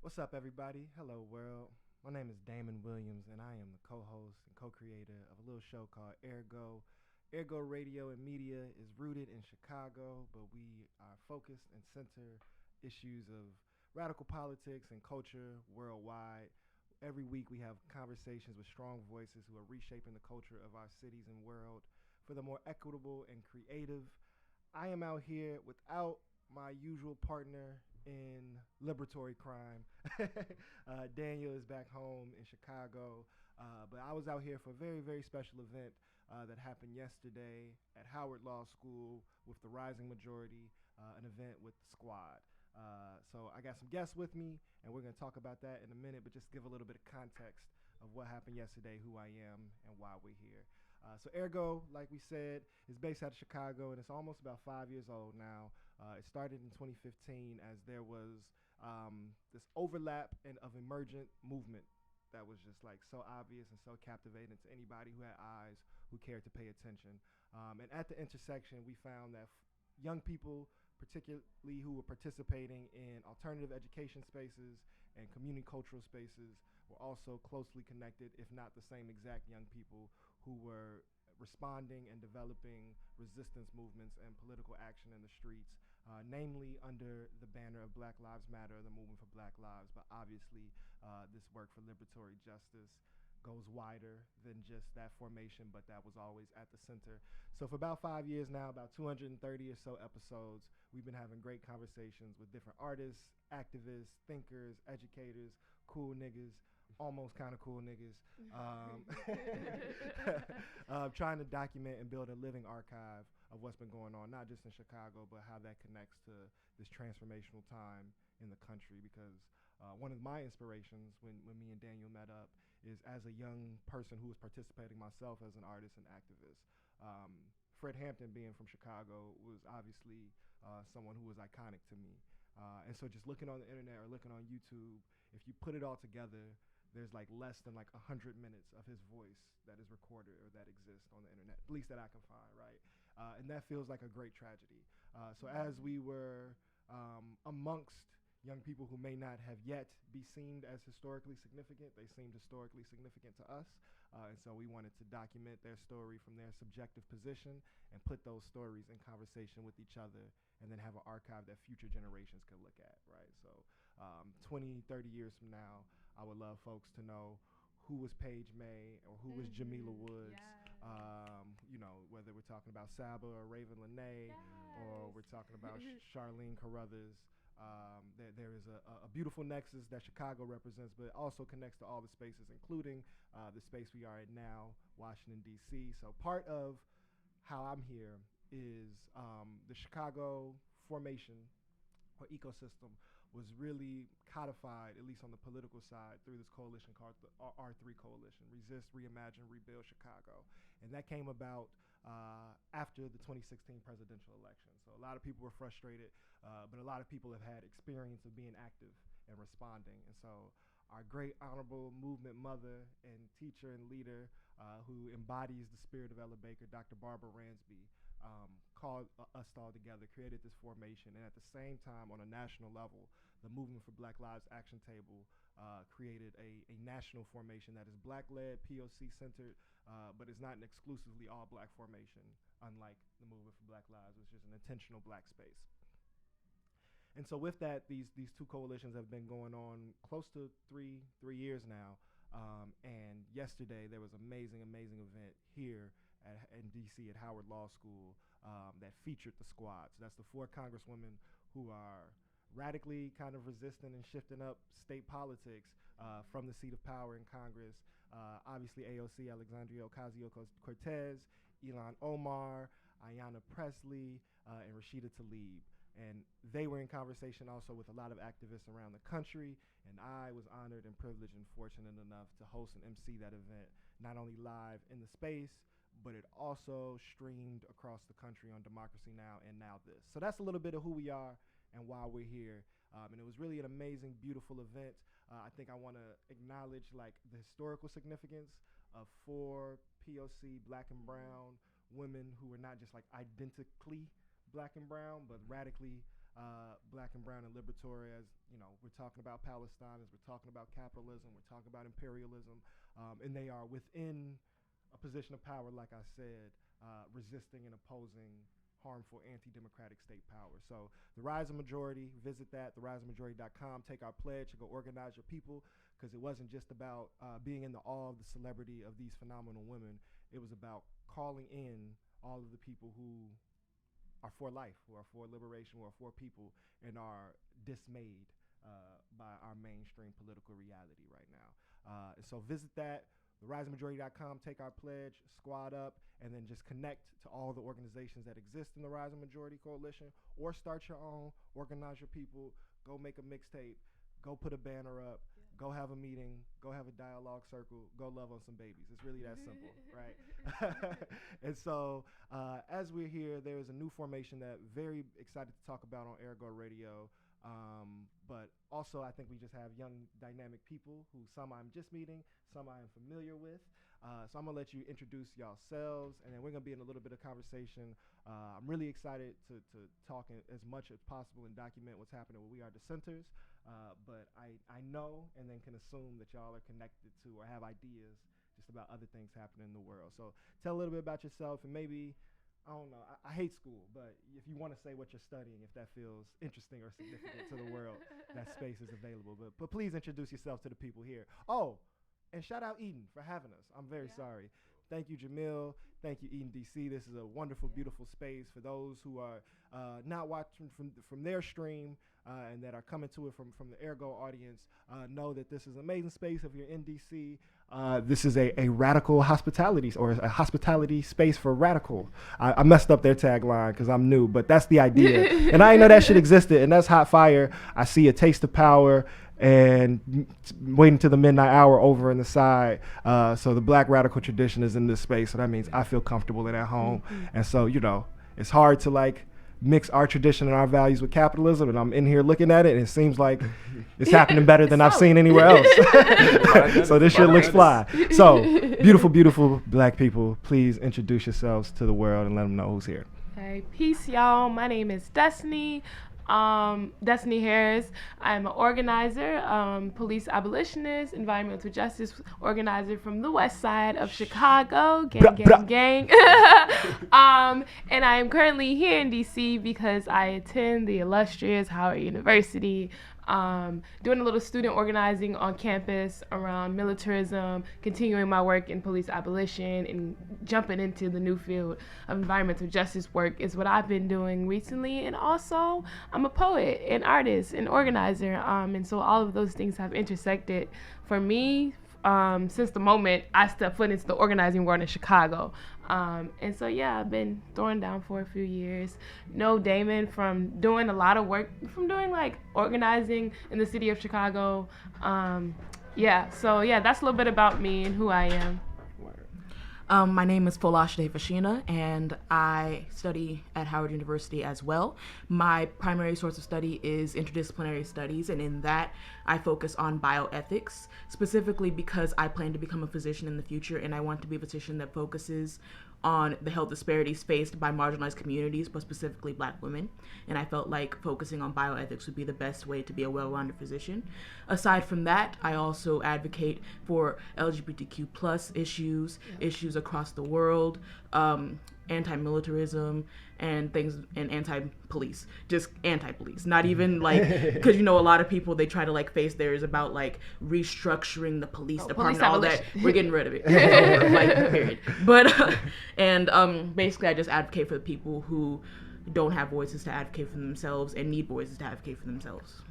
What's up, everybody? Hello, world. My name is Damon Williams, and I am the co-host and co-creator of a little show called AirGo. AirGo Radio and Media is rooted in Chicago, but we are focused and center issues of radical politics and culture worldwide. Every week, we have conversations with strong voices who are reshaping the culture of our cities and world for the more equitable and creative. I am out here without my usual partner in liberatory crime. Daniel is back home in Chicago, but I was out here for a very, very special event that happened yesterday at Howard Law School with the Rising Majority, an event with the squad. So I got some guests with me, and we're going to talk about that in a minute, but just give a little bit of context of what happened yesterday, who I am, and why we're here. So Ergo, like we said, is based out of Chicago, and it's almost about 5 years old now. It started in 2015 as there was this overlap and of emergent movement that was just like so obvious and so captivating to anybody who had eyes, who cared to pay attention. And at the intersection, we found that young people, particularly who were participating in alternative education spaces and community cultural spaces, were also closely connected, if not the same exact young people who were responding and developing resistance movements and political action in the streets, namely under the banner of Black Lives Matter, the movement for Black Lives, but obviously this work for liberatory justice goes wider than just that formation, but that was always at the center. So for about 5 years now, about 230 or so episodes, we've been having great conversations with different artists, activists, thinkers, educators, cool niggas, almost kind of cool niggas, trying to document and build a living archive of what's been going on, not just in Chicago, but how that connects to this transformational time in the country. Because one of my inspirations when me and Daniel met up is as a young person who was participating myself as an artist and activist. Fred Hampton, being from Chicago, was obviously someone who was iconic to me. And so just looking on the internet or looking on YouTube, if you put it all together, there's like less than like 100 minutes of his voice that is recorded or that exists on the internet, at least that I can find, right? And that feels like a great tragedy. So as we were amongst young people who may not have yet be seen as historically significant, they seemed historically significant to us. And so we wanted to document their story from their subjective position and put those stories in conversation with each other, and then have an archive that future generations can look at, right? So 20, 30 years from now, I would love folks to know who was Paige May or who was Jamila Woods. You know, whether we're talking about Saba or Raven Lene, or we're talking about Charlene Carruthers. There is a beautiful nexus that Chicago represents, but it also connects to all the spaces, including the space we are at now, Washington, D.C. So part of how I'm here is the Chicago formation or ecosystem was really codified, at least on the political side, through this coalition called the R3 Coalition, Resist, Reimagine, Rebuild Chicago. And that came about after the 2016 presidential election. So a lot of people were frustrated, but a lot of people have had experience of being active and responding. And so our great honorable movement mother and teacher and leader who embodies the spirit of Ella Baker, Dr. Barbara Ransby, called us all together, created this formation, and at the same time, on a national level, the Movement for Black Lives Action Table created a national formation that is Black-led, POC-centered, but is not an exclusively all-Black formation, unlike the Movement for Black Lives, which is an intentional Black space. And so with that, these two coalitions have been going on close to three years now. And yesterday there was an amazing event here in DC at Howard Law School that featured the squad. So that's the four congresswomen who are radically kind of resisting and shifting up state politics from the seat of power in Congress. Obviously AOC, Alexandria Ocasio-Cortez, Ilhan Omar, Ayanna Pressley, and Rashida Tlaib. And they were in conversation also with a lot of activists around the country, and I was honored and privileged and fortunate enough to host and MC that event, not only live in the space, but it also streamed across the country on Democracy Now! And Now This. So that's a little bit of who we are and why we're here. And it was really an amazing, beautiful event. I think I want to acknowledge like the historical significance of four POC Black and brown women who were not just like identically Black and brown, but radically black and brown and liberatory, as you know, we're talking about Palestine, as we're talking about capitalism, we're talking about imperialism, and they are within a position of power, like I said, resisting and opposing harmful anti-democratic state power. So the Rise of Majority, visit that, theriseofmajority.com, take our pledge to go organize your people, because it wasn't just about being in the awe of the celebrity of these phenomenal women. It was about calling in all of the people who are for life, who are for liberation, who are for people, and are dismayed by our mainstream political reality right now. And so visit that, theriseofmajority.com, take our pledge, squad up, and then just connect to all the organizations that exist in the Rise of Majority Coalition, or start your own, organize your people, go make a mixtape, go put a banner up, go have a meeting, go have a dialogue circle, go love on some babies. It's really that simple, right? And so as we're here, there is a new formation that very excited to talk about on AirGo Radio. But also I think we just have young dynamic people who some I'm just meeting, some I am familiar with. So I'm gonna let you introduce yourselves, and then we're gonna be in a little bit of conversation. I'm really excited to talk as much as possible and document what's happening with We Are Dissenters. But I know and then can assume that y'all are connected to or have ideas just about other things happening in the world. So tell a little bit about yourself, and maybe, I don't know, I hate school, but if you want to say what you're studying, if that feels interesting or significant to the world, that space is available. But please introduce yourself to the people here. Oh, and shout out Eden for having us. I'm very sorry. Thank you, Jamil. Thank you, Eden DC. This is a wonderful, beautiful space. For those who are not watching from their stream and that are coming to it from the AirGo audience, know that this is an amazing space. If you're in DC, this is a radical hospitality, or a hospitality space for radical. I messed up their tagline because I'm new, but that's the idea. And I didn't know that shit existed, and that's hot fire. I see a taste of power and waiting to the midnight hour over in the side. So the black radical tradition is in this space. So that means I feel comfortable and at home. And so, you know, it's hard to like mix our tradition and our values with capitalism. And I'm in here looking at it, and it seems like it's happening better than I've seen anywhere else. So this shit looks fly. So beautiful, beautiful black people, please introduce yourselves to the world and let them know who's here. Hey, peace, y'all. My name is Destiny. Destiny Harris. I'm an organizer, police abolitionist, environmental justice organizer from the west side of Chicago. Gang. And I am currently here in DC because I attend the illustrious Howard University, doing a little student organizing on campus around militarism, continuing my work in police abolition, and jumping into the new field of environmental justice work is what I've been doing recently. And also, I'm a poet, an artist, an organizer, and so all of those things have intersected for me since the moment I stepped foot into the organizing world in Chicago. And so, yeah, I've been throwing down for a few years. Know Damon from doing a lot of work, from doing like organizing in the city of Chicago. That's a little bit about me and who I am. My name is Folashde Fashina, and I study at Howard University as well. My primary source of study is interdisciplinary studies, and in that, I focus on bioethics, specifically because I plan to become a physician in the future, and I want to be a physician that focuses on the health disparities faced by marginalized communities, but specifically Black women. And I felt like focusing on bioethics would be the best way to be a well-rounded physician. Aside from that, I also advocate for LGBTQ plus issues across the world, anti-militarism, and things, and anti-police, just anti-police, not even like, because you know a lot of people, they try to like face theirs about like restructuring the police department, all that. We're getting rid of it. Like, period. But basically I just advocate for the people who don't have voices to advocate for themselves and need voices to advocate for themselves.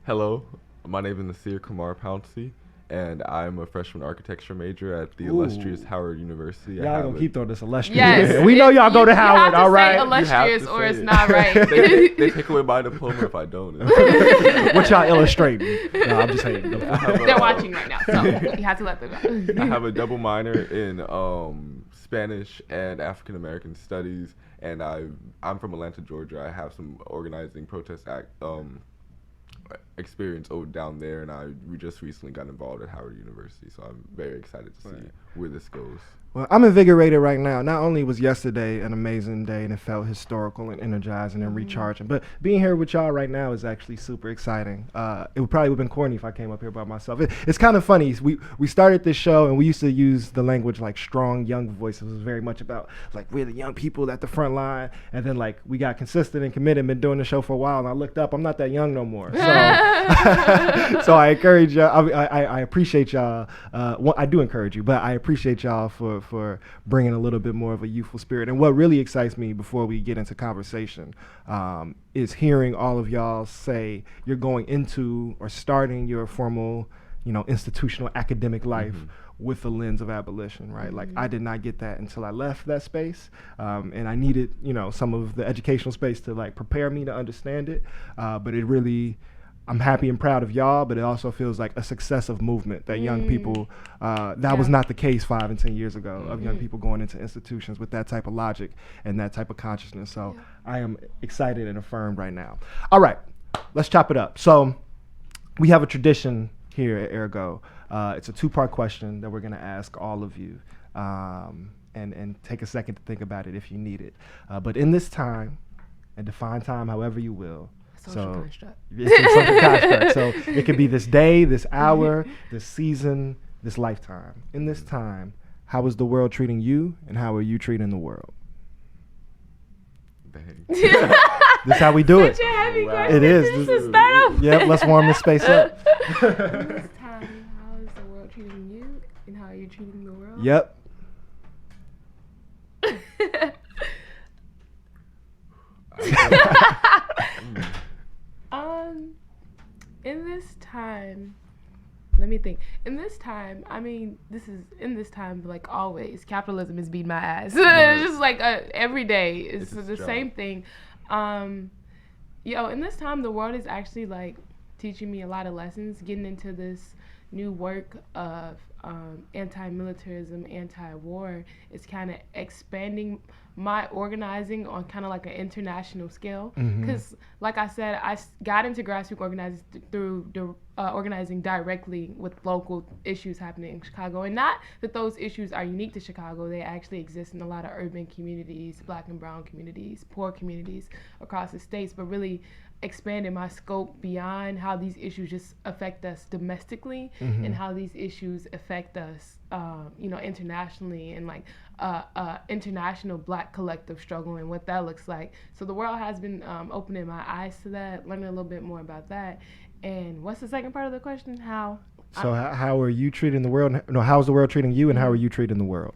Hello, my name is Nasir Kumar Pouncey, and I'm a freshman architecture major at the illustrious Howard University. Y'all gonna keep throwing this illustrious. Yes. We know y'all go to Howard, all right? You have to say illustrious or it's not right. They take away my diploma if I don't. What y'all illustrating? No, I'm just hating. They're watching right now, so you have to let them know. I have a double minor in Spanish and African American studies, and I'm from Atlanta, Georgia. I have some organizing protest experience over down there, and we just recently got involved at Howard University, so I'm very excited to see where this goes. Well, I'm invigorated right now. Not only was yesterday an amazing day and it felt historical and energizing and recharging, but being here with y'all right now is actually super exciting. It would probably have been corny if I came up here by myself. It's kind of funny. We started this show and we used to use the language like strong young voices. It was very much about like we're the young people at the front line, and then like we got consistent and committed, been doing the show for a while, and I looked up. I'm not that young no more. So, so I encourage y'all. I appreciate y'all. I do encourage you, but I appreciate y'all for bringing a little bit more of a youthful spirit. And what really excites me before we get into conversation is hearing all of y'all say you're going into or starting your formal, institutional academic life with the lens of abolition, right? Like I did not get that until I left that space, and I needed, some of the educational space to like prepare me to understand it. But it really, I'm happy and proud of y'all, but it also feels like a successive movement that young people, that was not the case 5 and 10 years ago of young people going into institutions with that type of logic and that type of consciousness. So I am excited and affirmed right now. All right, let's chop it up. So we have a tradition here at AirGo. It's a 2-part question that we're gonna ask all of you, and take a second to think about it if you need it. But in this time, and define time however you will, Social construct. It's a social construct. So it could be this day, this hour, this season, this lifetime. In this time, how is the world treating you, and how are you treating the world? Dang. This is how we do it. Such a heavy Wow. question. It is. This is start off. Yep, let's warm this space up. In this time, how is the world treating you, and how are you treating the world? Yep. In this time, let me think. In this time, I mean, in this time, like always, capitalism is beating my ass. It's just like every day, it's the same thing. In this time, the world is actually like teaching me a lot of lessons, getting into this new work of anti-militarism, anti-war. It's kind of expanding my organizing on kind of like an international scale. Because, like I said, I got into grassroots organizing through organizing directly with local issues happening in Chicago. And not that those issues are unique to Chicago. They actually exist in a lot of urban communities, Black and brown communities, poor communities across the states, but really expanded my scope beyond how these issues just affect us domestically and how these issues affect us, internationally, and like international Black collective struggle and what that looks like. So the world has been opening my eyes to that, learning a little bit more about that. And what's the second part of the question? How? So how are you treating the world? No, how's the world treating you, and how are you treating the world?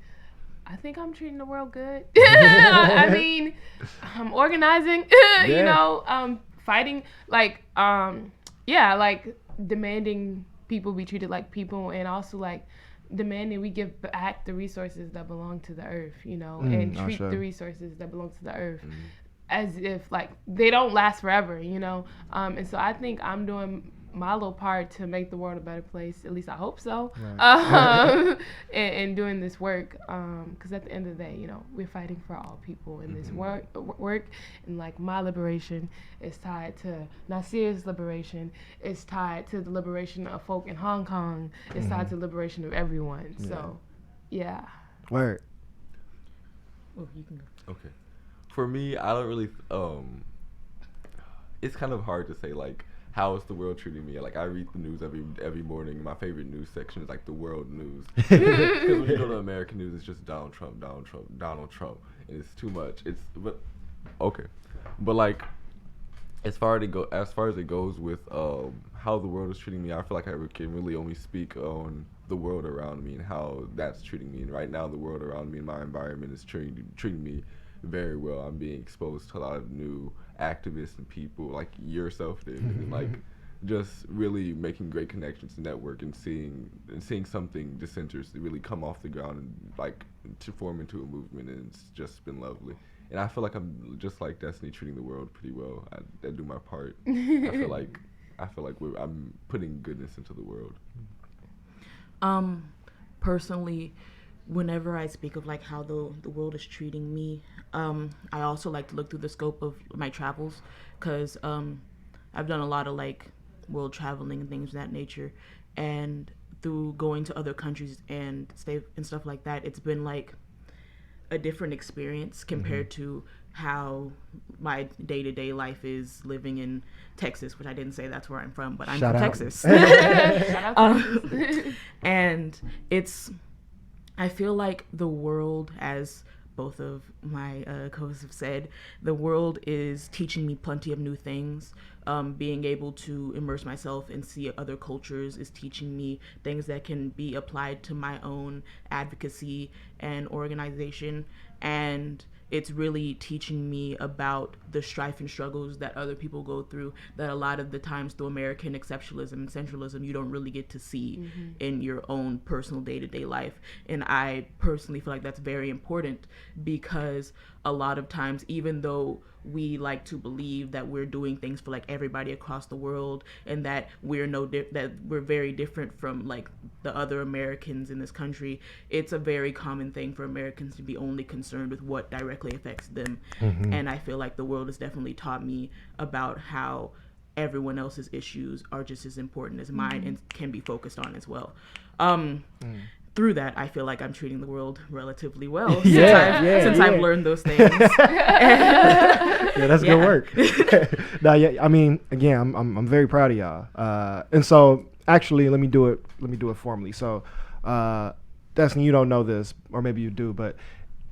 I think I'm treating the world good. I mean, I'm organizing, fighting, like demanding people be treated like people, and also like demanding we give back the resources that belong to the earth, and treat the resources that belong to the earth as if like they don't last forever, and so I think I'm doing my little part to make the world a better place. At least I hope so. Right. And doing this work, because at the end of the day, we're fighting for all people in this work, and like my liberation is tied to Nasir's liberation. It's tied to the liberation of folk in Hong Kong. It's tied to the liberation of everyone. Yeah. So, yeah. Word. Oh, you can go. Okay. For me, I don't really. It's kind of hard to say like, how is the world treating me? Like I read the news every morning. My favorite news section is like the world news. Because when you go to American news, it's just Donald Trump, and it's too much. But like as far as it goes with how the world is treating me, I feel like I can really only speak on the world around me and how that's treating me. And right now, the world around me and my environment is treating me very well. I'm being exposed to a lot of new activists and people like yourself, David, and like just really making great connections to network and seeing something disinterested really come off the ground and like to form into a movement, and it's just been lovely. And I feel like I'm just like Destiny, treating the world pretty well. I do my part. I feel like I'm putting goodness into the world. Personally, whenever I speak of like how the world is treating me, I also like to look through the scope of my travels, because I've done a lot of like world traveling and things of that nature, and through going to other countries and stuff like that, it's been like a different experience compared to how my day-to-day life is living in Texas, which I didn't say that's where I'm from, but I'm Shout from out. Texas. Shout out to And I feel like the world, as both of my co-hosts have said, the world is teaching me plenty of new things. Being able to immerse myself and see other cultures is teaching me things that can be applied to my own advocacy and organization. And it's really teaching me about the strife and struggles that other people go through, that a lot of the times through American exceptionalism and centralism, you don't really get to see in your own personal day-to-day life. And I personally feel like that's very important, because a lot of times, even though we like to believe that we're doing things for like everybody across the world, and that that we're very different from like the other Americans in this country, it's a very common thing for Americans to be only concerned with what directly affects them. And I feel like the world has definitely taught me about how everyone else's issues are just as important as mine and can be focused on as well. Through that, I feel like I'm treating the world relatively well since I've learned those things. Yeah, that's good work. No, yeah, I mean, again, I'm very proud of y'all. And so, actually, let me do it formally. So, Destiny, you don't know this, or maybe you do, but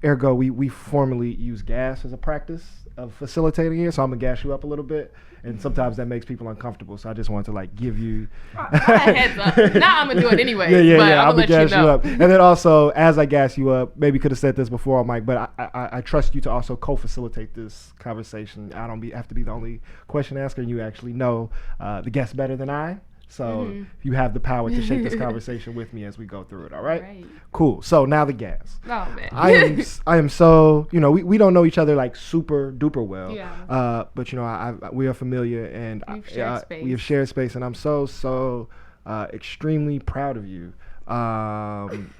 AirGo, we formally use gas as a practice of facilitating it. So I'm gonna gas you up a little bit, and sometimes that makes people uncomfortable. So I just wanted to like give you heads up. Now I'm gonna do it anyway. Yeah. But I'm gonna gonna gas let you know. up. And then also, as I gas you up, maybe could have said this before, Mike, but I trust you to also co-facilitate this conversation. I don't have to be the only question asker. You actually know the guest better than I. So you have the power to shape this conversation with me as we go through it. All right? Cool. So now the gas. Oh man. I am so, we don't know each other like super duper well. Yeah. But we are familiar, and we have shared space, and I'm so extremely proud of you.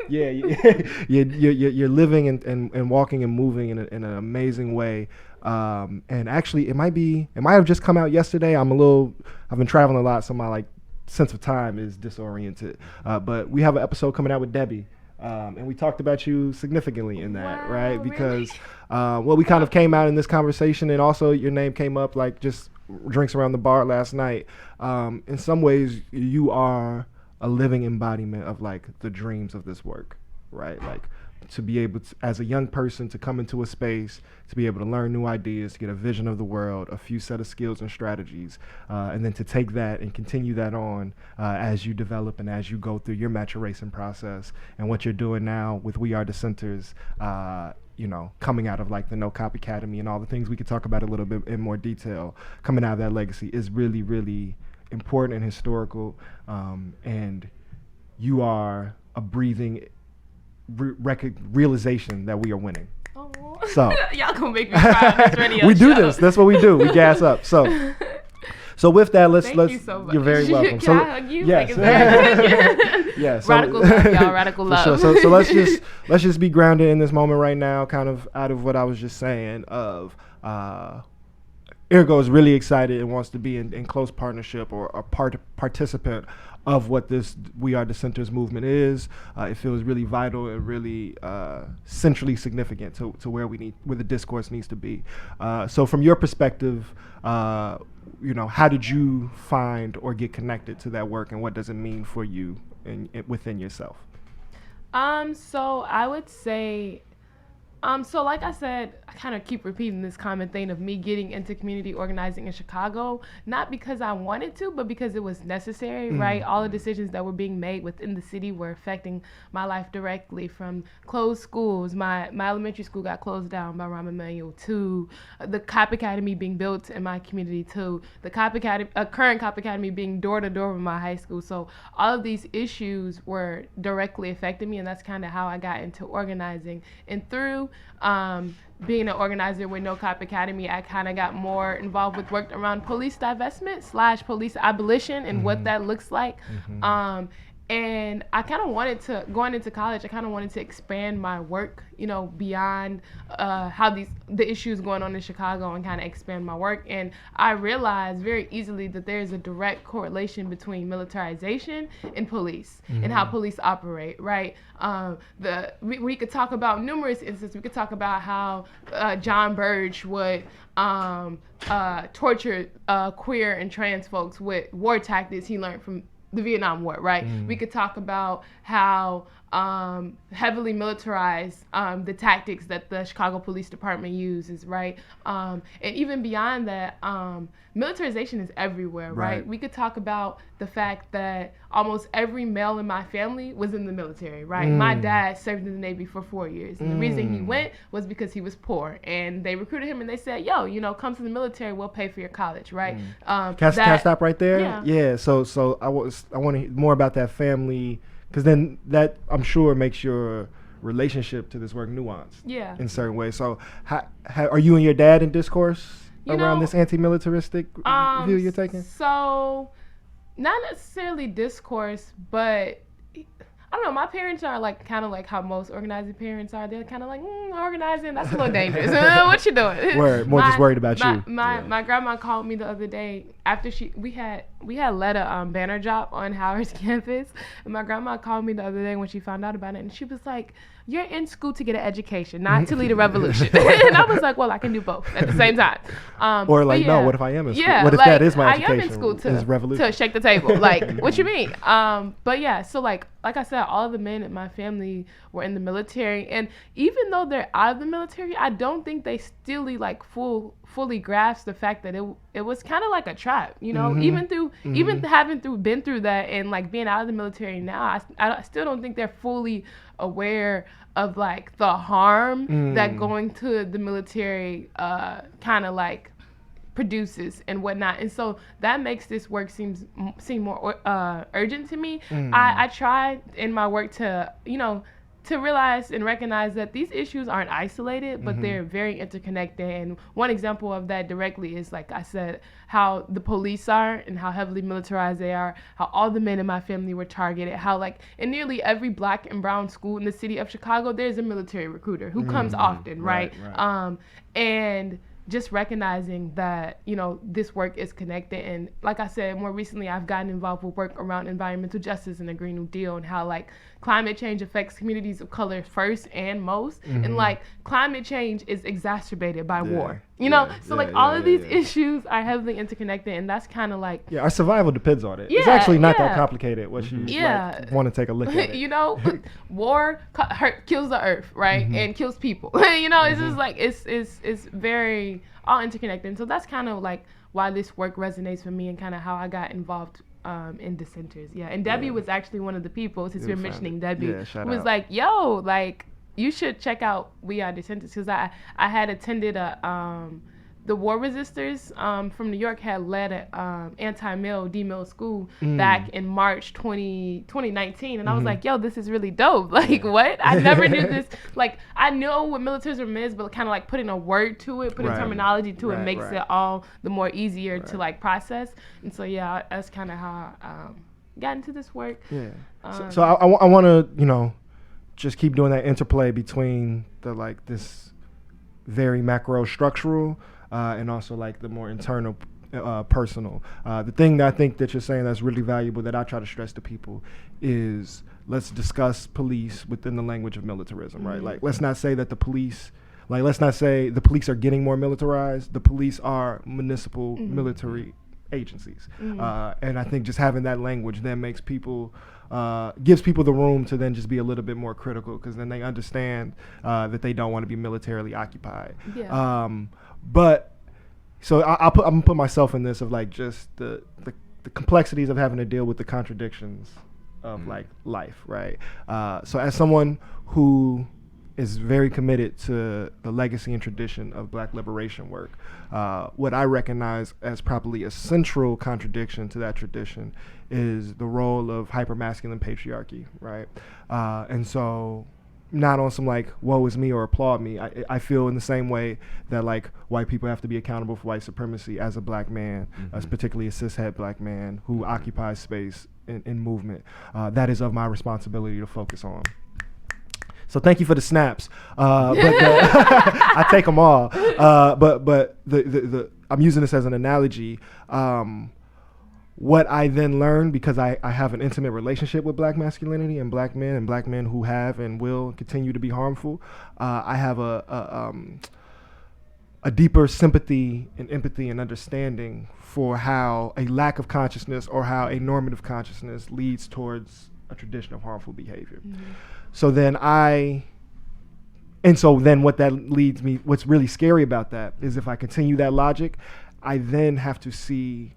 You're living and walking and moving in an amazing way. And actually, it might have just come out yesterday. I've been traveling a lot, so my like sense of time is disoriented. But we have an episode coming out with Debbie. And we talked about you significantly in that, right? Because, we kind of came out in this conversation, and also your name came up like just drinks around the bar last night. In some ways, you are a living embodiment of like the dreams of this work, right? Like to be able to, as a young person, to come into a space, to be able to learn new ideas, to get a vision of the world, a few set of skills and strategies, and then to take that and continue that on as you develop and as you go through your maturation process, and what you're doing now with We Are Dissenters, coming out of like the No Cop Academy and all the things we could talk about a little bit in more detail, coming out of that legacy is really, really important and historical. And you are a breathing realization that we are winning. Oh. So y'all gonna make me cry on this radio we do show. this. That's what we do. We gas up. So with that, let's. Thank you so much. You're very welcome. Can I hug you? Yes. Yeah. So radical love, y'all. Radical love. Sure. So let's just be grounded in this moment right now, kind of out of what I was just saying. Of AirGo is really excited and wants to be in close partnership or a participant of what this We Are Dissenters movement is. It feels really vital and really centrally significant to where the discourse needs to be. So from your perspective, how did you find or get connected to that work, and what does it mean for you within yourself? So I would say, so like I said, I kind of keep repeating this common thing of me getting into community organizing in Chicago, not because I wanted to, but because it was necessary, right? All the decisions that were being made within the city were affecting my life directly, from closed schools. My elementary school got closed down by Rahm Emanuel, to the Cop Academy being built in my community, to the current Cop Academy being door to door with my high school. So all of these issues were directly affecting me, and that's kind of how I got into organizing. And through being an organizer with No Cop Academy, I kind of got more involved with work around police divestment / police abolition and what that looks like. And I kind of wanted to, going into college, I kind of wanted to expand my work, you know, beyond how the issues going on in Chicago, and kind of expand my work. And I realized very easily that there's a direct correlation between militarization and police, and how police operate, right? We could talk about numerous instances. We could talk about how John Burge would torture queer and trans folks with war tactics he learned from the Vietnam War, right? We could talk about how heavily militarized the tactics that the Chicago Police Department uses, right? And even beyond that, militarization is everywhere, right? We could talk about the fact that almost every male in my family was in the military, right? My dad served in the Navy for 4 years. And the reason he went was because he was poor. And they recruited him and they said, yo, you know, come to the military, we'll pay for your college, right? Can I stop right there? Yeah. So I want to hear more about that family, because then that, I'm sure, makes your relationship to this work nuanced in certain ways. So how are you and your dad in discourse around this anti-militaristic view you're taking? So not necessarily discourse, but I don't know. My parents are like kind of like how most organizing parents are. They're kind of like, organizing, that's a little dangerous. What you doing? More just worried about you. My grandma called me the other day after we had led a banner drop on Howard's campus, and my grandma called me the other day when she found out about it, and she was like, you're in school to get an education, not to lead a revolution. And I was like, well, I can do both at the same time. Or like, no, what if I am in school? Yeah, what if like, that is my education? I am in school revolution? to shake the table. Like, what you mean? But yeah, so like I said, all of the men in my family were in the military. And even though they're out of the military, I don't think they still like fully grasp the fact that it was kind of like a trap, you know, even having been through that and like being out of the military now, I still don't think they're fully aware of like the harm that going to the military kind of like produces and whatnot. And so that makes this work seem more urgent to me. I try in my work to, you know, to realize and recognize that these issues aren't isolated, but they're very interconnected. And one example of that directly is, like I said, how the police are and how heavily militarized they are, how all the men in my family were targeted, how like in nearly every black and brown school in the city of Chicago, there's a military recruiter who comes often, right? And just recognizing that, you know, this work is connected. And like I said, more recently, I've gotten involved with work around environmental justice and the Green New Deal, and how like climate change affects communities of color first and most. And like climate change is exacerbated by war, you know? So like all of these issues are heavily interconnected, and that's kind of like... Yeah, our survival depends on it. It's actually not that complicated once you like, want to take a look at it. You know, war kills the earth, right? And kills people. You know, it's just like, it's very all interconnected. And so that's kind of like why this work resonates for me, and kind of how I got involved in dissenters. And Debbie was actually one of the people, since we're mentioning Debbie, who was like, yo, like, you should check out We Are Dissenters, because I had attended the war resistors from New York had led an anti-mill D-mill school back in March 2019, and I was like, yo, this is really dope. Like, what? I never knew this. Like, I know what militarism is, but kind of like putting a word to it, putting terminology to it makes it all the more easier to like process. And so yeah, that's kind of how I got into this work. So I want to, you know, just keep doing that interplay between the like this very macro structural and also like the more internal personal. The thing that I think that you're saying that's really valuable that I try to stress to people is, let's discuss police within the language of militarism, right? Like, let's not say that the police are getting more militarized. The police are municipal military agencies. And I think just having that language then makes people gives people the room to then just be a little bit more critical, because then they understand that they don't want to be militarily occupied. But so I'm gonna put myself in this of like just the complexities of having to deal with the contradictions of like life, right? So as someone who is very committed to the legacy and tradition of Black liberation work, what I recognize as probably a central contradiction to that tradition is the role of hypermasculine patriarchy, right? And so, not on some like woe is me or applaud me. I feel in the same way that like white people have to be accountable for white supremacy as a Black man, as particularly a cishet Black man who occupies space in movement. That is of my responsibility to focus on. So thank you for the snaps. But I take them all. But I'm using this as an analogy. What I then learned, because I have an intimate relationship with black masculinity and black men who have and will continue to be harmful, I have a deeper sympathy and empathy and understanding for how a lack of consciousness or how a normative consciousness leads towards a tradition of harmful behavior. Mm-hmm. So then what that leads me, what's really scary about that is if I continue that logic, I then have to see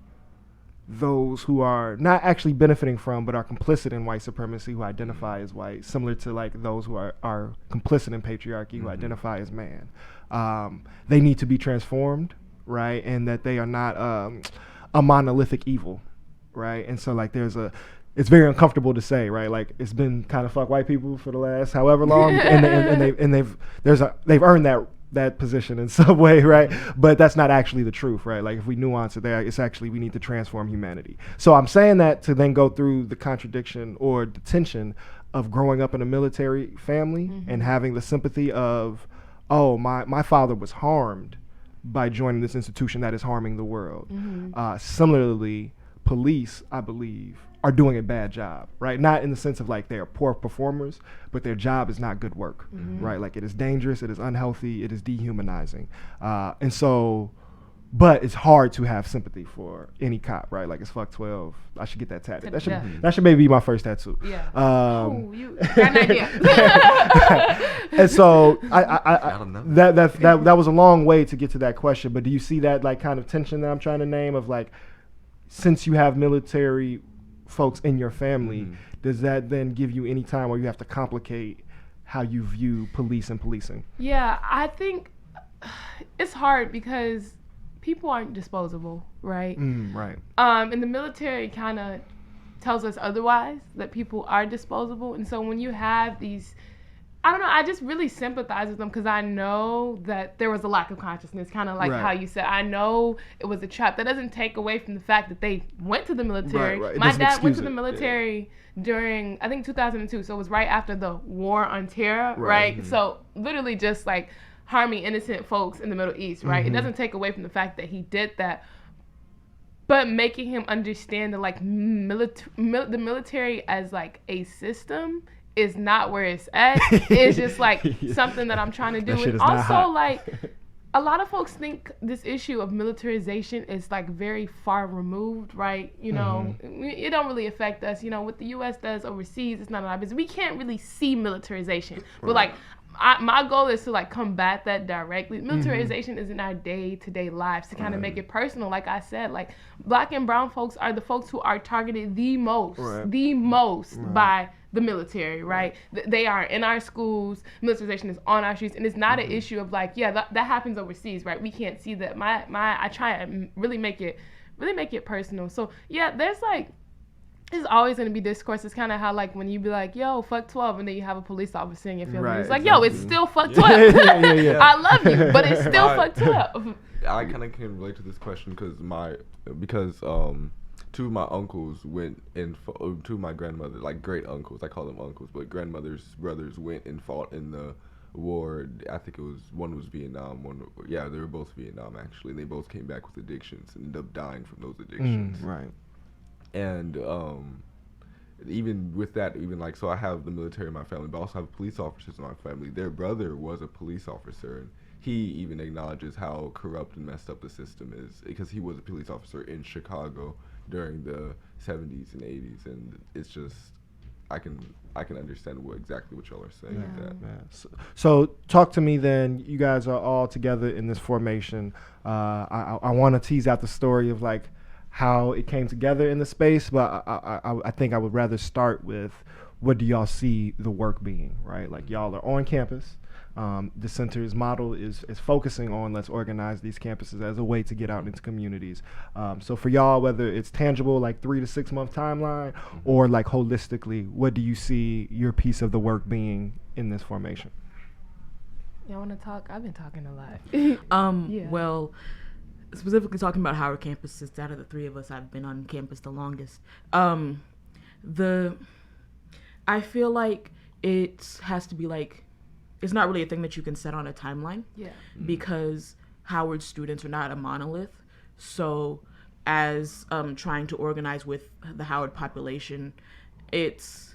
those who are not actually benefiting from but are complicit in white supremacy, who identify as white, similar to like those who are complicit in patriarchy, who identify as man. They need to be transformed, right? And that they are not a monolithic evil, right? And so like it's very uncomfortable to say, right? Like it's been kind of fuck white people for the last however long, and they've earned that position in some way, right? But that's not actually the truth, right? Like if we nuance it there, it's actually we need to transform humanity. So I'm saying that to then go through the contradiction or the tension of growing up in a military family and having the sympathy of, oh, my father was harmed by joining this institution that is harming the world. Similarly, police, I believe, are doing a bad job, right? Not in the sense of like they are poor performers, but their job is not good work, right? Like it is dangerous, it is unhealthy, it is dehumanizing. And so, but it's hard to have sympathy for any cop, right? Like it's fuck 12. I should get that tattooed. That should maybe be my first tattoo. Yeah. You got an idea. And so I that was a long way to get to that question, but do you see that like kind of tension that I'm trying to name of like, since you have military folks in your family, does that then give you any time where you have to complicate how you view police and policing? Yeah, I think it's hard because people aren't disposable, right? Right. And the military kind of tells us otherwise, that people are disposable. And so when you have these, I don't know, I just really sympathize with them because I know that there was a lack of consciousness, kind of like how you said. I know it was a trap. That doesn't take away from the fact that they went to the military. Right. My dad went to the military during, I think, 2002. So it was right after the war on terror, right? So literally just like harming innocent folks in the Middle East, right? It doesn't take away from the fact that he did that. But making him understand that like the military as like a system is not where it's at. It's just like something that I'm trying to do. And also like a lot of folks think this issue of militarization is like very far removed, right? You know, it don't really affect us. You know, what the U.S. does overseas, it's none of our business. We can't really see militarization. But like my goal is to like combat that directly. Militarization is in our day-to-day lives to kind of make it personal. Like I said, like black and brown folks are the folks who are targeted the most by the military, right? They are in our schools. Militarization is on our streets, and it's not an issue of like, that happens overseas, right? We can't see that. I try and really make it personal. So there's always going to be discourse. It's kind of how like when you be like, yo, fuck 12, and then you have a police officer in your family. It's like, yo, it's still fuck 12. I love you, but it's still fuck 12. I kind of can relate to this question because two of my uncles went and two of my grandmother, like great uncles, I call them uncles, but grandmother's brothers went and fought in the war. I think one was Vietnam, they were both Vietnam actually. They both came back with addictions and ended up dying from those addictions. Right. And even with that, so I have the military in my family, but I also have police officers in my family. Their brother was a police officer, and he even acknowledges how corrupt and messed up the system is because he was a police officer in Chicago during the 70s and 80s, and it's just I can understand exactly what y'all are saying with that. So talk to me then. You guys are all together in this formation. I want to tease out the story of like how it came together in the space, but I think I would rather start with what do y'all see the work being, right? Like y'all are on campus. The center's model is focusing on let's organize these campuses as a way to get out into communities. So for y'all, whether it's tangible, like 3 to 6 month timeline, or like holistically, what do you see your piece of the work being in this formation? Y'all want to talk? I've been talking a lot. Well, specifically talking about Howard campus, since out of the three of us, I've been on campus the longest. I feel like it has to be like, it's not really a thing that you can set on a timeline. Yeah. Because Howard students are not a monolith. So as trying to organize with the Howard population, it's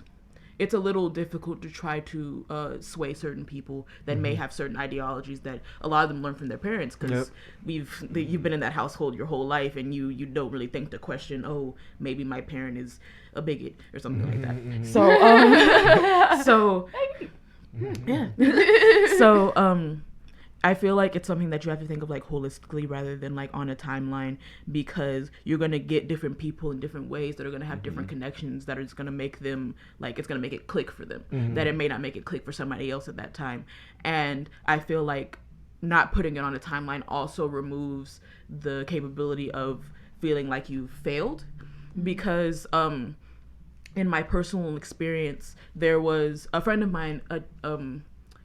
a little difficult to try to sway certain people that may have certain ideologies that a lot of them learn from their parents, because you've been in that household your whole life, and you don't really think to question, oh, maybe my parent is a bigot or something like that. So so I feel like it's something that you have to think of like holistically rather than like on a timeline, because you're going to get different people in different ways that are going to have different connections that are just going to make them like, it's going to make it click for them, that it may not make it click for somebody else at that time. And I feel like not putting it on a timeline also removes the capability of feeling like you failed, because in my personal experience, there was a friend of mine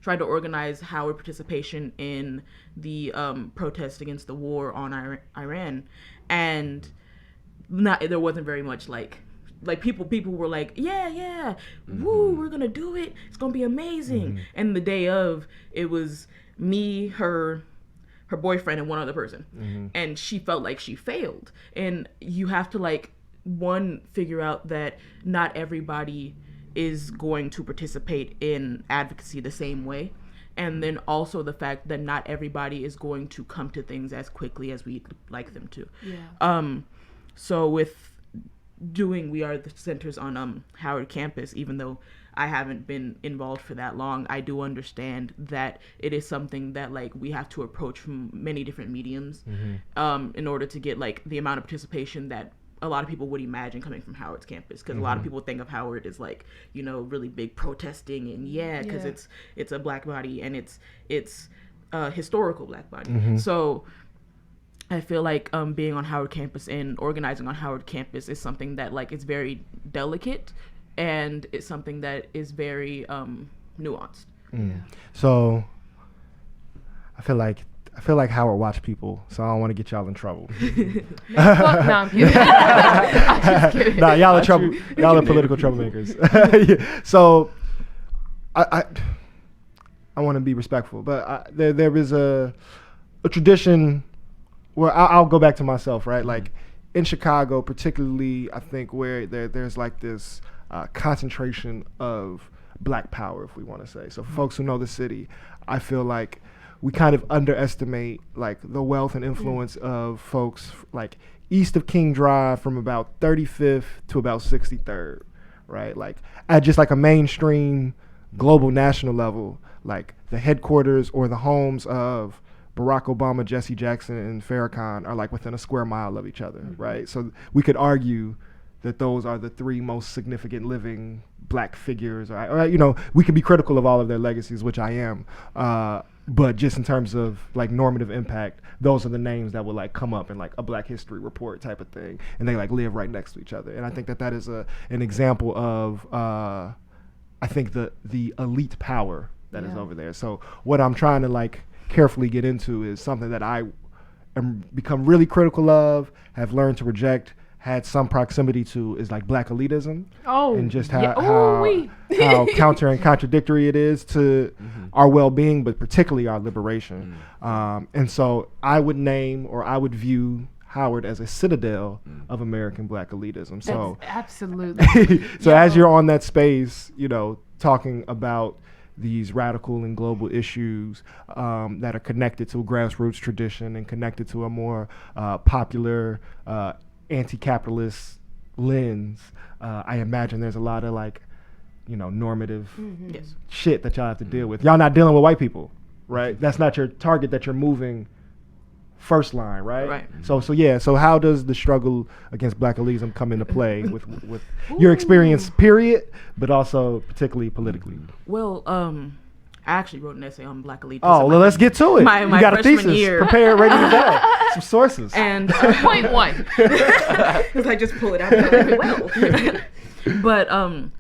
tried to organize Howard participation in the protest against the war on Iran, and there wasn't very much like people were like, yeah, woo, we're gonna do it, it's gonna be amazing. And the day of, it was me, her boyfriend, and one other person, and she felt like she failed. And you have to like, one, figure out that not everybody is going to participate in advocacy the same way, and then also the fact that not everybody is going to come to things as quickly as we'd like them to. So with doing We Are the Centers on Howard campus, even though I haven't been involved for that long, I do understand that it is something that like we have to approach from many different mediums in order to get like the amount of participation that a lot of people would imagine coming from Howard's campus, because a lot of people think of Howard as like, you know, really big protesting, and because it's a black body, and it's a historical black body. So I feel like being on Howard campus and organizing on Howard campus is something that like it's very delicate, and it's something that is very nuanced. So I feel like Howard watch people, so I don't want to get y'all in trouble. Fuck, no, I'm kidding. I'm just kidding. Nah, y'all are trouble. Y'all are political troublemakers. So I want to be respectful, but there is a tradition where I'll go back to myself, right? Like in Chicago, particularly, I think where there's like this concentration of black power, if we want to say. So for folks who know the city, I feel like we kind of underestimate like the wealth and influence of folks like east of King Drive from about 35th to about 63rd, right? Like at just like a mainstream global national level, like the headquarters or the homes of Barack Obama, Jesse Jackson, and Farrakhan are like within a square mile of each other, right? So we could argue that those are the three most significant living black figures, or you know, we can be critical of all of their legacies, which I am. But just in terms of like normative impact, those are the names that will like come up in like a Black History Report type of thing, and they like live right next to each other. And I think that is an example of I think the elite power that is over there. So what I'm trying to like carefully get into is something that I am become really critical of, have learned to reject, had some proximity to, is like black elitism. And just how counter and contradictory it is to our well-being, but particularly our liberation. And so I would name, or I would view Howard as a citadel of American black elitism. So absolutely. So as you're on that space, you know, talking about these radical and global issues that are connected to a grassroots tradition and connected to a more popular anti-capitalist lens, I imagine there's a lot of like, you know, normative shit that y'all have to deal with. Y'all not dealing with white people, right? That's not your target that you're moving first line, right? So how does the struggle against black elitism come into play with your experience, period, but also particularly politically? Well, I actually wrote an essay on black elitism. Oh, well, let's get to it. My you got a thesis year. prepared, ready to go. Some sources. And point one. Because I just pull it out. But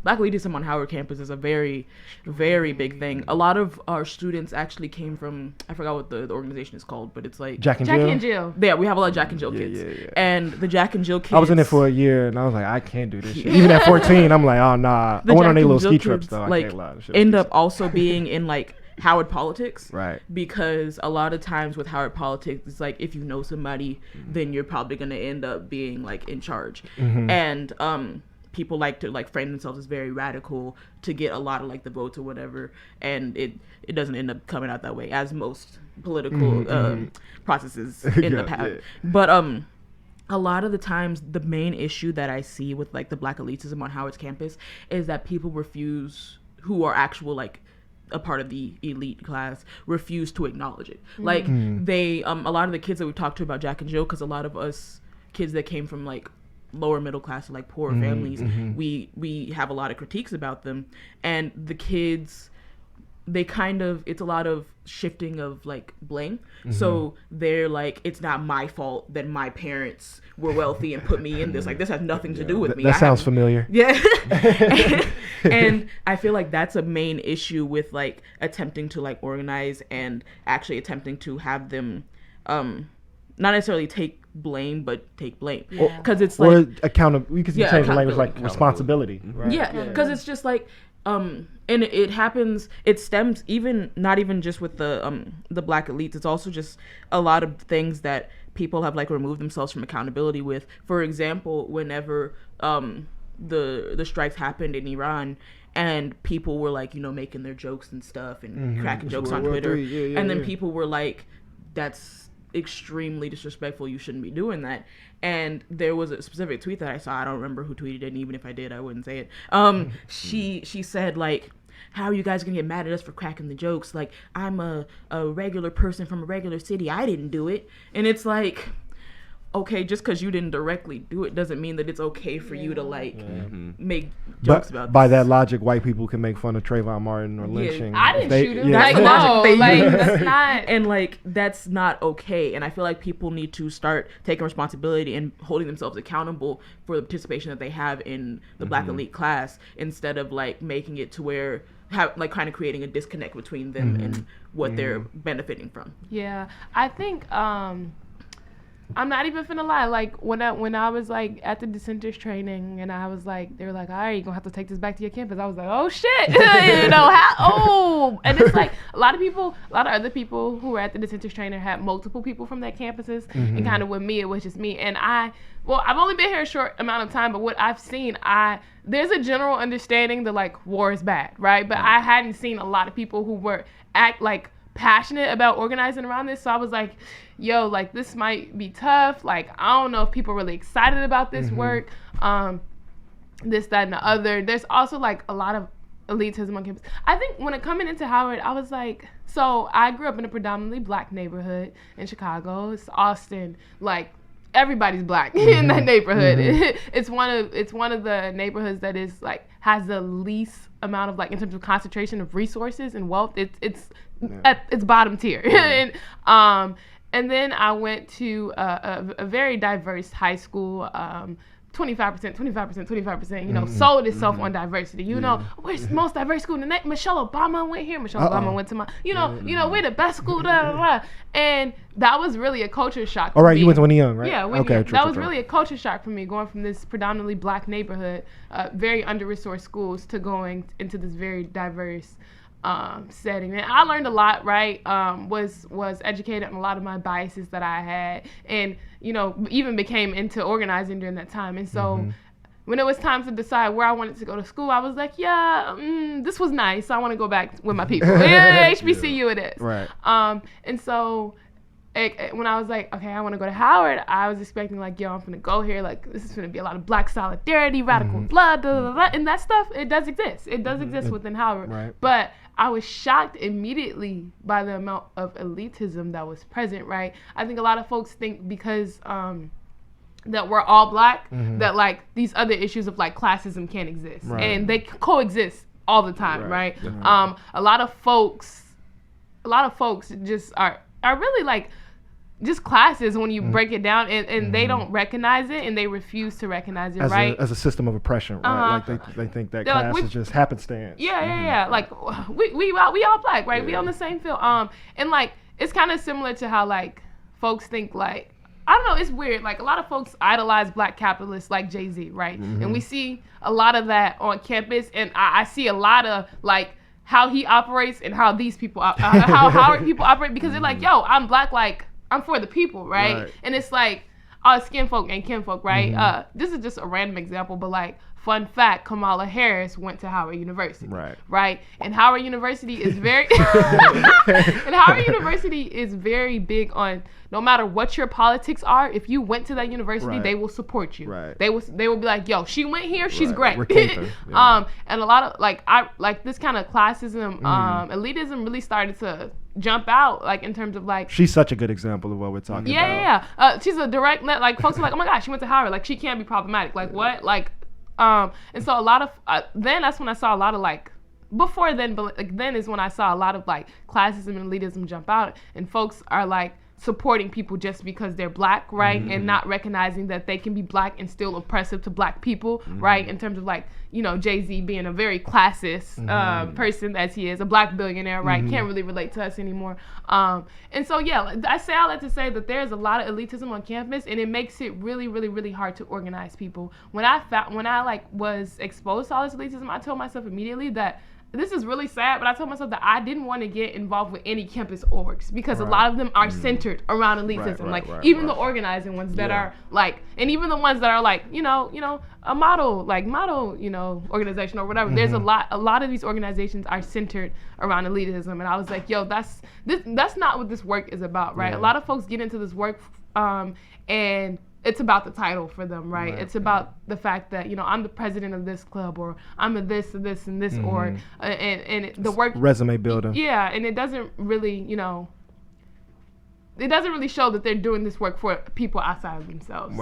Black elitism on Howard campus is a very, very big thing. A lot of our students actually came from, I forgot what the organization is called, but it's like Jack and Jackie Jill. and Jill. Yeah, we have a lot of Jack and Jill kids. Yeah. And the Jack and Jill kids. I was in it for a year, and I was like, I can't do this shit. Even at 14, I'm like, oh nah. I went on their little ski trips though. I can't lie. End up also being in like Howard politics, right? Because a lot of times with Howard politics, it's like if you know somebody, then you're probably gonna end up being like in charge, and people like to like frame themselves as very radical to get a lot of like the votes or whatever, and it doesn't end up coming out that way, as most political processes end up having. But a lot of the times the main issue that I see with like the Black elitism on Howard's campus is that people refuse, who are actual like a part of the elite class, refuse to acknowledge it. Like they a lot of the kids that we talked to about Jack and Jill, because a lot of us kids that came from like lower middle class or like poor families, we have a lot of critiques about them, and the kids, they kind of, it's a lot of shifting of like blame. So they're like, it's not my fault that my parents were wealthy and put me in this. Like, this has nothing to do with me. That sounds familiar. Yeah. And I feel like that's a main issue with like attempting to like organize and actually attempting to have them not necessarily take blame, but take blame. Because it's like, or accountable. We could change the language like responsibility. Right? Yeah, because it's just like and it happens, it stems even not even just with the Black elites, it's also just a lot of things that people have like removed themselves from accountability with. For example, whenever the strikes happened in Iran, and people were like, you know, making their jokes and stuff and cracking jokes on Twitter, and then people were like, that's extremely disrespectful, you shouldn't be doing that. And there was a specific tweet that I saw, I don't remember who tweeted it, and even if I did, I wouldn't say it. She said like, how are you guys gonna get mad at us for cracking the jokes? Like, I'm a regular person from a regular city, I didn't do it. And it's like, okay, just because you didn't directly do it doesn't mean that it's okay for you to like make jokes about this. By that logic, white people can make fun of Trayvon Martin or lynching. I didn't shoot him. Yeah. Like, no, like, that's not. And like, that's not okay. And I feel like people need to start taking responsibility and holding themselves accountable for the participation that they have in the Black elite class, instead of like making it to where like kind of creating a disconnect between them and what they're benefiting from. Yeah, I think I'm not even finna lie. Like when I was like at the dissenters training, and I was like, they were like, all right, you're gonna have to take this back to your campus. I was like, oh shit, you know how? Oh, and it's like a lot of other people who were at the dissenters training had multiple people from their campuses, and kind of with me, it was just me. And I've only been here a short amount of time, but what I've seen, there's a general understanding that like war is bad, right? But I hadn't seen a lot of people who were passionate about organizing around this. So I was like, yo, like this might be tough. Like, I don't know if people are really excited about this work. This, that, and the other. There's also like a lot of elitism on campus. I think when coming into Howard, I was like, so I grew up in a predominantly Black neighborhood in Chicago. It's Austin. Like, everybody's Black in that neighborhood. It's one of the neighborhoods that is like has the least amount of like, in terms of concentration of resources and wealth. It's at its bottom tier. And then I went to a very diverse high school. 25%, you know, sold itself on diversity. You know, where's the most diverse school in the nation? Michelle Obama went here. Michelle Obama went to my, you know, we're the best school, And that was really a culture shock. All right, you went to Winnie Young, right? Yeah, Winnie Young. That was really a culture shock for me, going from this predominantly Black neighborhood, very under-resourced schools, to going into this very diverse setting. And I learned a lot, right? Was educated on a lot of my biases that I had, and you know, even became into organizing during that time. And so when it was time to decide where I wanted to go to school, I was like, this was nice, I want to go back with my people. HBCU it is. Right. And so when I was like, okay, I want to go to Howard, I was expecting like, yo, I'm gonna go here, like this is gonna be a lot of Black solidarity, radical blood, and that stuff, it does exist. It does exist within Howard. Right. But I was shocked immediately by the amount of elitism that was present, right? I think a lot of folks think because that we're all Black, that like these other issues of like classism can't exist. Right. And they coexist all the time, right? A lot of folks just are really like, just classes when you break it down, and they don't recognize it, and they refuse to recognize it, right? As a system of oppression, right? Like they think that class is just happenstance. Yeah. Like we all black, right? We on the same field. And like it's kind of similar to how like folks think like, I don't know, it's weird. Like a lot of folks idolize black capitalists like Jay-Z, right? And we see a lot of that on campus, and I see a lot of like how he operates and how these people how Howard people operate, because they're like, yo, I'm black, like I'm for the people, right? And it's like, skin folk and kinfolk, right? This is just a random example, but like, fun fact, Kamala Harris went to Howard University, right? And Howard University is very, big on, no matter what your politics are, if you went to that university, they will support you. They will be like, yo, she went here, she's great. And a lot of like this kind of classism, elitism really started to jump out, like in terms of like, she's such a good example of what we're talking about. She's a direct, like folks are like, oh my gosh, she went to Howard, like she can't be problematic, like what, like and so a lot of then that's when I saw a lot of like, before then, but like then is when I saw a lot of like classism and elitism jump out, and folks are like supporting people just because they're black, right? And not recognizing that they can be black and still oppressive to black people, right? In terms of like, you know, Jay-Z being a very classist person as he is, a black billionaire, right? Can't really relate to us anymore. And so, yeah, I say all that to say that there's a lot of elitism on campus, and it makes it really, really, really hard to organize people. When I like was exposed to all this elitism, I told myself immediately that this is really sad, but I told myself that I didn't want to get involved with any campus orgs, because a lot of them are centered around elitism. Even the organizing ones that are like, and even the ones that are like, you know, a model, you know, organization or whatever. There's a lot of these organizations are centered around elitism, and I was like, yo, that's not what this work is about, right? A lot of folks get into this work, and it's about the title for them, right? It's about the fact that, you know, I'm the president of this club, or I'm a this and this and this, or and the work, resume building. Yeah, and it doesn't really, you know, it doesn't really show that they're doing this work for people outside of themselves.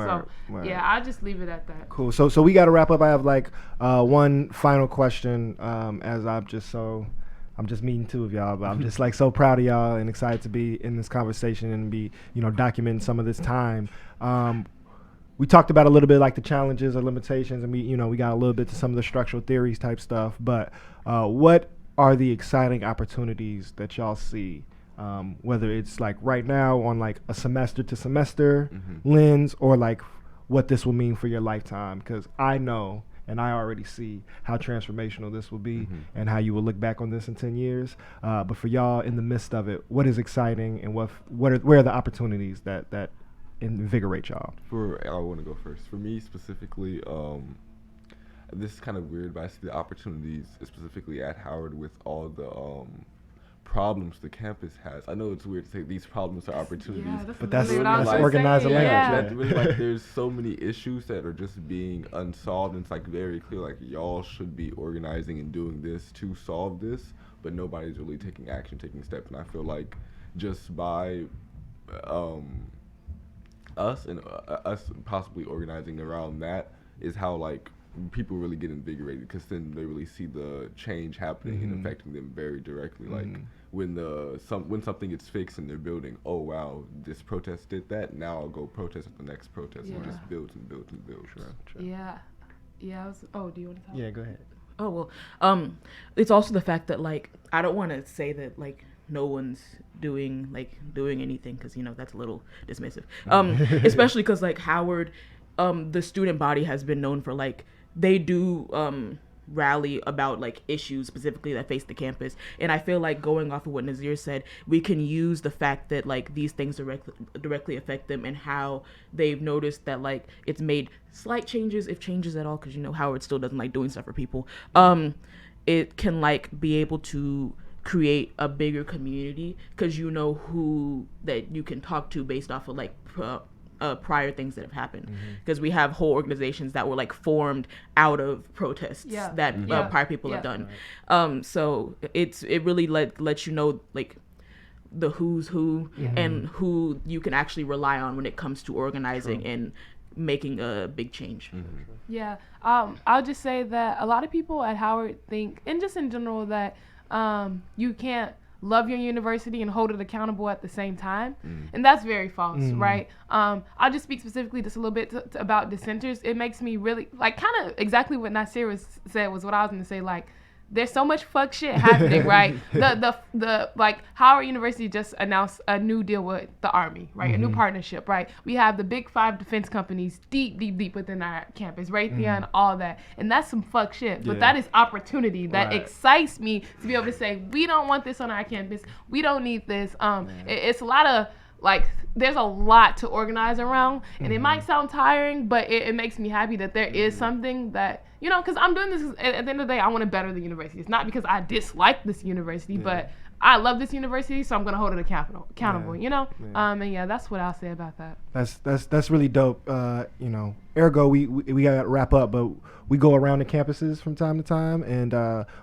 Yeah, I'll just leave it at that. Cool. So we got to wrap up. I have like one final question, as I'm just meeting two of y'all, but I'm just like so proud of y'all and excited to be in this conversation and be, you know, documenting some of this time. We talked about a little bit like the challenges or limitations, and we got a little bit to some of the structural theories type stuff, but what are the exciting opportunities that y'all see, whether it's like right now on like a semester to semester lens, or like what this will mean for your lifetime? Because I know, and I already see how transformational this will be and how you will look back on this in 10 years. But for y'all in the midst of it, what is exciting, and where are the opportunities that invigorate y'all? I want to go first. For me specifically, this is kind of weird, but I see the opportunities specifically at Howard with all the problems the campus has. I know it's weird to say these problems are opportunities, but that's organizing language. That's really like, there's so many issues that are just being unsolved, and it's like very clear, like y'all should be organizing and doing this to solve this, but nobody's really taking action, taking steps. And I feel like just by us possibly organizing around that is how like people really get invigorated, because then they really see the change happening and affecting them very directly. Like when something gets fixed in their building, oh wow, this protest did that, now I'll go protest at the next protest, and just build and build and build. Sure. Do you want to talk? Yeah, go ahead. Oh well, it's also the fact that like I don't want to say that like no one's doing anything, because you know that's a little dismissive, especially because like Howard, the student body has been known for like they do rally about like issues specifically that face the campus, and I feel like going off of what Nazir said, we can use the fact that like these things directly affect them, and how they've noticed that like it's made slight changes, if changes at all, because you know Howard still doesn't like doing stuff for people. It can like be able to create a bigger community, because you know who that you can talk to based off of like prior things that have happened, because we have whole organizations that were like formed out of protests that prior people have done. So it really lets you know like the who's who and who you can actually rely on when it comes to organizing and making a big change. Yeah, I'll just say that a lot of people at Howard think, and just in general, that you can't love your university and hold it accountable at the same time. And that's very false, right? I'll just speak specifically just a little bit about dissenters. It makes me really, like, kind of exactly what Nasir said was what I was going to say, like, there's so much fuck shit happening, right? The like Howard University just announced a new deal with the Army, right? A new partnership, right? We have the big 5 defense companies deep within our campus, right there and all that. And that's some fuck shit. But that is opportunity that excites me to be able to say, we don't want this on our campus. We don't need this. It's a lot of, like, there's a lot to organize around, and it might sound tiring, but it makes me happy that there is something that, you know, because I'm doing this at the end of the day, I want to better the university. It's not because I dislike this university, but I love this university, so I'm gonna hold it accountable. You know, and that's what I'll say about that. That's really dope. You know, AirGo, we gotta wrap up, but we go around the campuses from time to time, and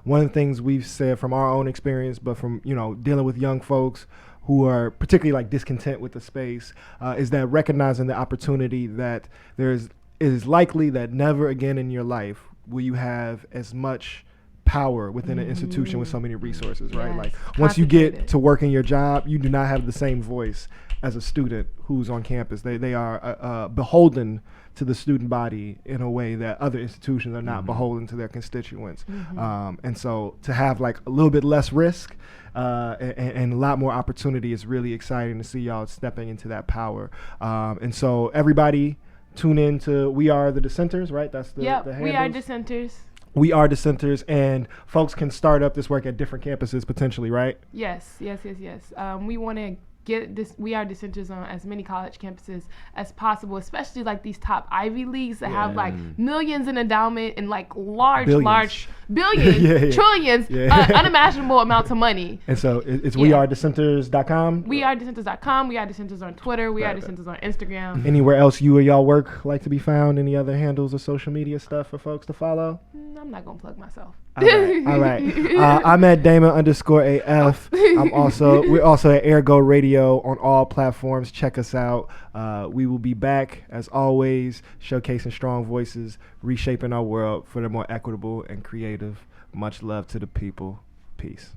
one of the things we've said from our own experience, but from, you know, dealing with young folks who are particularly like discontent with the space, is that recognizing the opportunity that it is likely that never again in your life will you have as much power within an institution with so many resources, right? Like once you get to work in your job, you do not have the same voice as a student who's on campus. They are beholden to the student body in a way that other institutions are not beholden to their constituents. And so to have like a little bit less risk and a lot more opportunity is really exciting to see y'all stepping into that power. And so everybody tune in to We Are the Dissenters, right? That's the handles. We Are Dissenters. We Are Dissenters, and folks can start up this work at different campuses potentially, right? Yes. We want to get this We Are Dissenters on as many college campuses as possible, especially like these top Ivy Leagues that have like millions in endowment and like large billions, trillions, unimaginable amounts of money. And so it's wearedissenters.com. Wearedissenters.com. We Are Dissenters on Twitter. We Are Dissenters on Instagram. Anywhere else you or y'all work like to be found? Any other handles or social media stuff for folks to follow? I'm not gonna plug myself. All right. I'm at Damon_AF. We're also at AirGo Radio on all platforms. Check us out. We will be back as always, showcasing strong voices, reshaping our world for the more equitable and creative. Much love to the people. Peace.